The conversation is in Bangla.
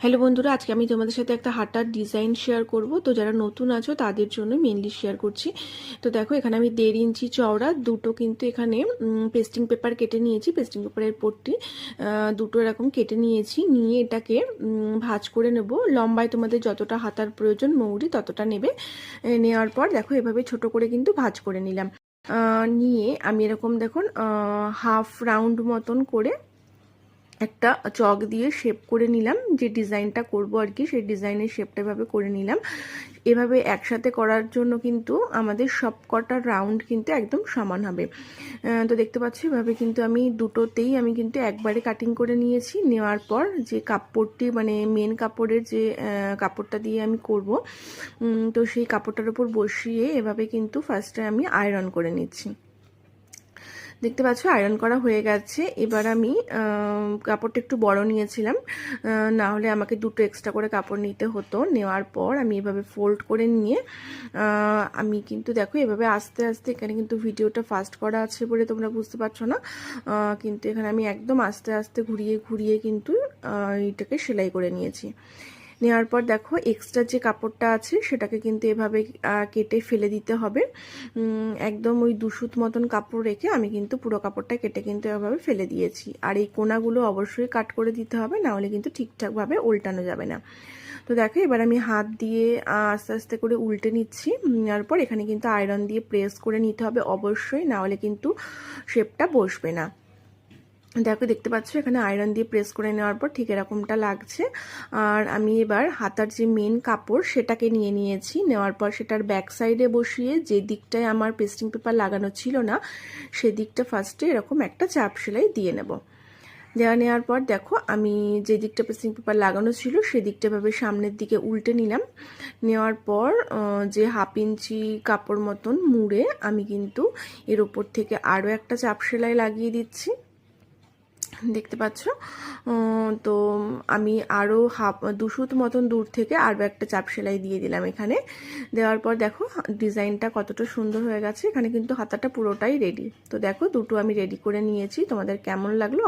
হ্যালো বন্ধুরা, আজকে আমি তোমাদের সাথে একটা হাতার ডিজাইন শেয়ার করব। তো যারা নতুন আছো তাদের জন্য মেনলি শেয়ার করছি। তো দেখো, এখানে আমি 1.5 ইঞ্চি চওড়া দুটো কিন্তু এখানে পেস্টিং পেপার কেটে নিয়েছি। পেস্টিং পেপারের পট্টি দুটো এরকম কেটে নিয়েছি, নিয়ে এটাকে ভাঁজ করে নেব। লম্বায় তোমাদের যতটা হাতার প্রয়োজন মৌরি ততটা নেবে। নেওয়ার পর দেখো এভাবে ছোট করে কিন্তু ভাঁজ করে নিলাম। নিয়ে আমি এরকম দেখুন হাফ রাউন্ড মতন করে একটা চক দিয়ে শেপ করে নিলাম। যে ডিজাইনটা করব আর কি, সেই ডিজাইনের শেপটা এভাবে করে নিলাম। এভাবে একসাথে করার জন্য কিন্তু আমাদের সব কটা রাউন্ড কিন্তু একদম সমান হবে। তো দেখতে পাচ্ছি এভাবে কিন্তু আমি দুটোতেই আমি কিন্তু একবারে কাটিং করে নিয়েছি। নেওয়ার পর যে কাপড়টি মানে মেন কাপড়ের যে কাপড়টা দিয়ে আমি করব, তো সেই কাপড়টার উপর বসিয়ে এভাবে কিন্তু ফার্স্টে আমি আয়রন করে নিচ্ছি। দেখতে পাচ্ছ আয়রন করা হয়ে গেছে। এবার আমি কাপড়টা একটু বড় নিয়েছিলাম, না হলে আমাকে দুটো এক্সট্রা করে কাপড় নিতে হতো। নেওয়ার পর আমি এভাবে ফোল্ড করে নিয়ে আমি কিন্তু দেখো এভাবে আস্তে আস্তে, এখানে কিন্তু ভিডিওটা ফাস্ট করা আছে বলে তোমরা বুঝতে পারছো না, কিন্তু এখানে আমি একদম আস্তে আস্তে ঘুরিয়ে ঘুরিয়ে কিন্তু এটাকে সেলাই করে নিয়েছি। নেওয়ার পর দেখো এক্সট্রা যে কাপড়টা আছে সেটাকে কিন্তু এভাবে কেটে ফেলে দিতে হবে। একদম ওই 2 সুত মতন কাপড় রেখে আমি কিন্তু পুরো কাপড়টা কেটে কিন্তু এভাবে ফেলে দিয়েছি। আর এই কোনাগুলো অবশ্যই কাট করে দিতে হবে, না হলে কিন্তু ঠিকঠাকভাবে উল্টানো যাবে না। তো দেখো এবার আমি হাত দিয়ে আস্তে আস্তে করে উল্টে নিচ্ছি। নেওয়ার পর এখানে কিন্তু আয়রন দিয়ে প্রেস করে নিতে হবে অবশ্যই, না হলে কিন্তু শেপটা বসবে না। দেখো দেখতে পাচ্ছ এখানে আয়রন দিয়ে প্রেস করে নেওয়ার পর ঠিক এরকমটা লাগছে। আর আমি এবার হাতার যে মেন কাপড় সেটাকে নিয়ে নিয়েছি। নেওয়ার পর সেটার ব্যাক সাইডে বসিয়ে যে দিকটায় আমার পেস্টিং পেপার লাগানো ছিল না সেদিকটা ফার্স্টে এরকম একটা চাপ সেলাই দিয়ে নেব। নেওয়ার পর দেখো আমি যে দিকটা পেস্টিং পেপার লাগানো ছিল সেদিকটা ভাবে সামনের দিকে উল্টে নিলাম। নেওয়ার পর যে 1/2 ইঞ্চি কাপড় মতন মুড়ে আমি কিন্তু এর ওপর থেকে আরও একটা চাপ সেলাই লাগিয়ে দিচ্ছি। দেখতে পাচ্ছ, তো আমি আরও 2 সুত মতন দূর থেকে আরও একটা চাপ সেলাই দিয়ে দিলাম এখানে। দেওয়ার পর দেখো ডিজাইনটা কতটা সুন্দর হয়ে গেছে। এখানে কিন্তু হাতাটা পুরোটাই রেডি। তো দেখো দুটো আমি রেডি করে নিয়েছি, তোমাদের কেমন লাগলো